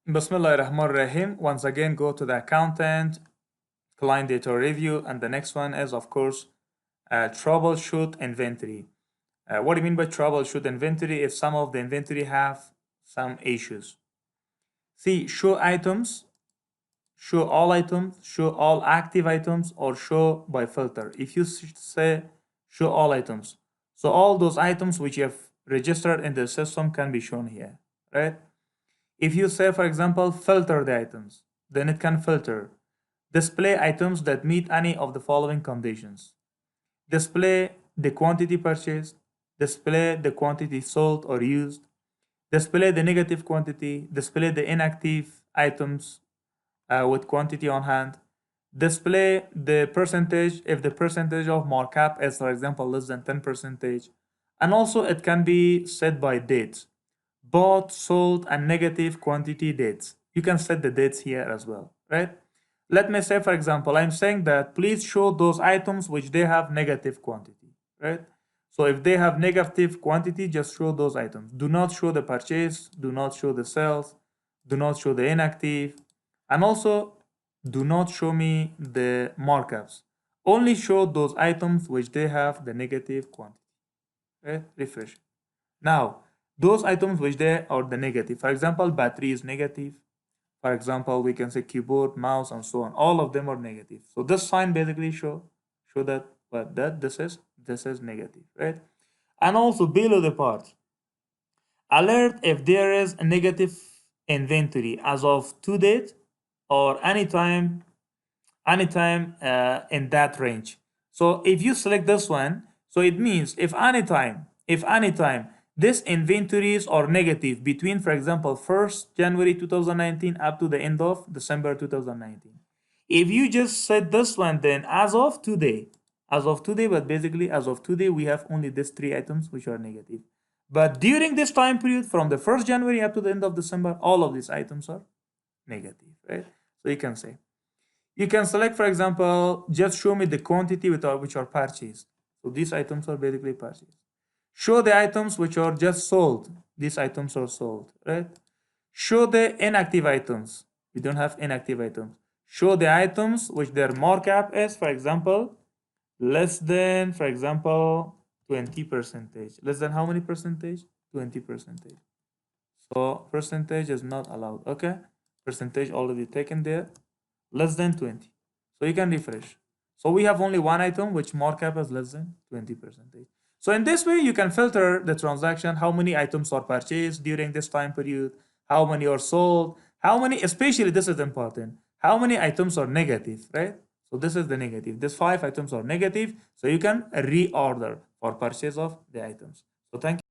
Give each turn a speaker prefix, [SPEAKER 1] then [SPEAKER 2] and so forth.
[SPEAKER 1] Bismillahirrahmanirrahim. Once again, go to the accountant, client data review, and the next one is, of course, troubleshoot inventory. What do you mean by troubleshoot inventory? If some of the inventory have some issues. See, show items, show all items, show all active items, or show by filter. If you say show all items, so all those items which you have registered in the system can be shown here, right? If you say, for example, filter the items, then it can filter. Display items that meet any of the following conditions. Display the quantity purchased, display the quantity sold or used, display the negative quantity, display the inactive items with quantity on hand, display the percentage if the percentage of markup is, for example, less than 10%, and also it can be set by dates. Bought, sold, and negative quantity dates. You can set the dates here as well, right? Let me say, for example, I'm saying that please show those items which they have negative quantity, right? So if they have negative quantity, just show those items. Do not show the purchase, do not show the sales, do not show the inactive, and also do not show me the markups. Only show those items which they have the negative quantity, right? Refresh. Now, those items which they are the negative, for example, battery is negative. For example, we can say keyboard, mouse, and so on. All of them are negative. So this sign basically show that this is negative, right? And also below the part, alert if there is a negative inventory as of to date or anytime in that range. So if you select this one, so it means if anytime this inventories are negative between, for example, 1st January 2019 up to the end of December 2019. If you just set this one, then as of today, but basically as of today, we have only these 3 items which are negative. But during this time period, from the 1st January up to the end of December, all of these items are negative, right? So you can say, you can select, for example, just show me the quantity which are purchased. So these items are basically purchased. Show the items which are just sold. These items are sold, right? Show the inactive items. We don't have inactive items. Show the items which their markup is, for example, less than, for example, 20%. Less than how many percentage? 20%. So percentage is not allowed, okay? Percentage already taken there, less than 20. So you can refresh. So we have only one item which markup is less than 20%. So in this way, you can filter the transaction, how many items are purchased during this time period, how many are sold, how many, especially this is important, how many items are negative, right? So this is the negative. These 5 items are negative, so you can reorder for purchase of the items. So thank you.